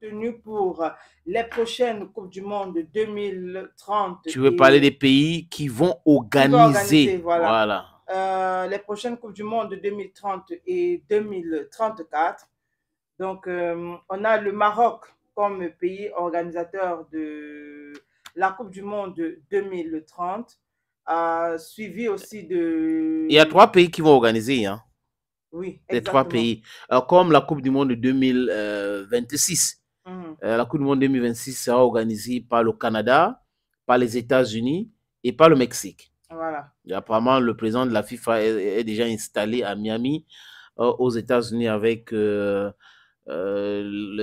tenue pour les prochaines Coupes du Monde 2030. Tu veux parler des pays qui vont organiser. Voilà. Les prochaines Coupes du Monde 2030 et 2034. Donc, on a le Maroc comme pays organisateur de la Coupe du Monde 2030, suivi aussi de... Il y a 3 pays qui vont organiser, hein. Oui, les exactement. 3 pays. Comme la Coupe du Monde 2026. La Coupe du Monde 2026 sera organisée par le Canada, par les États-Unis et par le Mexique. Voilà. Et apparemment, le président de la FIFA est déjà installé à Miami, aux États-Unis, avec le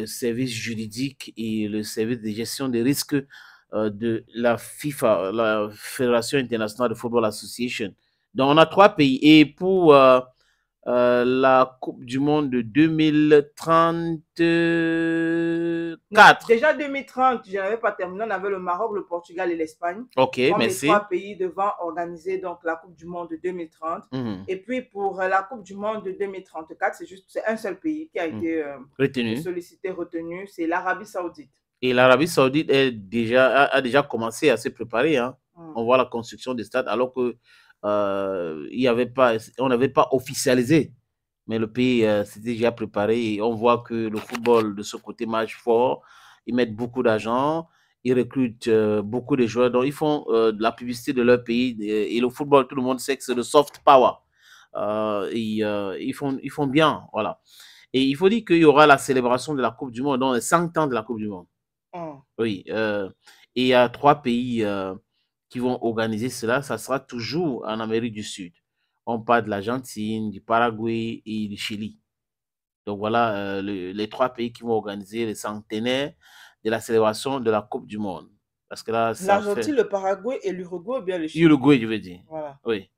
service juridique et le service de gestion des risques de la FIFA, la Fédération internationale de football association. Donc, on a 3 pays. Et pour la Coupe du Monde de 2034. Déjà 2030, je n'avais pas terminé. On avait le Maroc, le Portugal et l'Espagne. Ok, merci. Les 3 pays devant organiser donc la Coupe du Monde de 2030. Et puis pour la Coupe du Monde de 2034, c'est un seul pays qui a été retenu, c'est l'Arabie Saoudite. Et l'Arabie Saoudite a déjà commencé à se préparer. Hein. On voit la construction des stades alors que on n'avait pas officialisé, mais le pays s'était déjà préparé et on voit que le football de ce côté marche fort. Ils mettent beaucoup d'argent, ils recrutent beaucoup de joueurs, donc ils font de la publicité de leur pays et le football, tout le monde sait que c'est le soft power. Ils font bien, voilà. Et il faut dire qu'il y aura la célébration de la Coupe du Monde, donc les 100 ans de la Coupe du Monde. Oui, et il y a 3 pays qui vont organiser cela. Ça sera toujours en Amérique du Sud. On parle de l'Argentine, du Paraguay et du Chili. Donc voilà les 3 pays qui vont organiser les centenaires de la célébration de la Coupe du Monde. Parce que là, l'Argentine, le Paraguay et l'Uruguay ou bien le Chili? Uruguay, je veux dire. Voilà. Oui.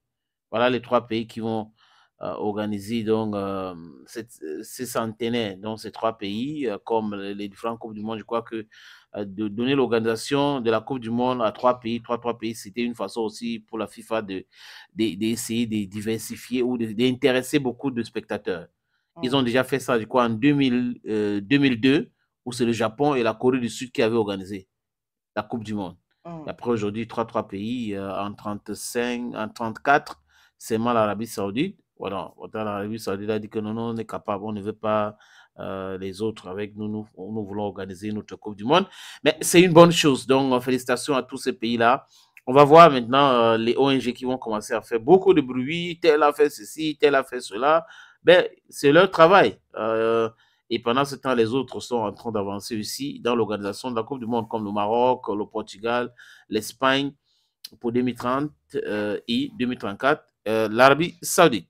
Voilà les 3 pays qui vont organiser donc ces centenaires. Donc ces 3 pays, comme les différentes Coupes du Monde, je crois que de donner l'organisation de la Coupe du Monde à 3 pays, 3 pays, c'était une façon aussi pour la FIFA d'essayer de diversifier ou d'intéresser beaucoup de spectateurs. Ils ont déjà fait ça, je crois, en 2002, où c'est le Japon et la Corée du Sud qui avaient organisé la Coupe du Monde. Après, aujourd'hui, 3 pays, en 34, c'est mal l'Arabie Saoudite. Voilà, l'Arabie Saoudite a dit que non, on est capable, on ne veut pas les autres avec nous, nous voulons organiser notre Coupe du Monde. Mais c'est une bonne chose, donc félicitations à tous ces pays-là. On va voir maintenant les ONG qui vont commencer à faire beaucoup de bruit, tel a fait ceci, tel a fait cela. Ben, c'est leur travail. Et pendant ce temps, les autres sont en train d'avancer aussi dans l'organisation de la Coupe du Monde, comme le Maroc, le Portugal, l'Espagne pour 2030 et 2034, l'Arabie Saoudite.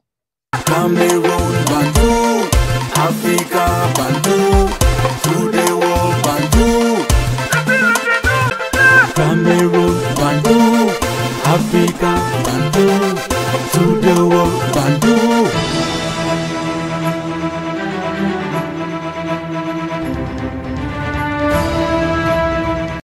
Cameroon, Bantu, Africa, Bantu, to the world, Bantu. Cameroon, Bantu, Africa, Bantu, to the world.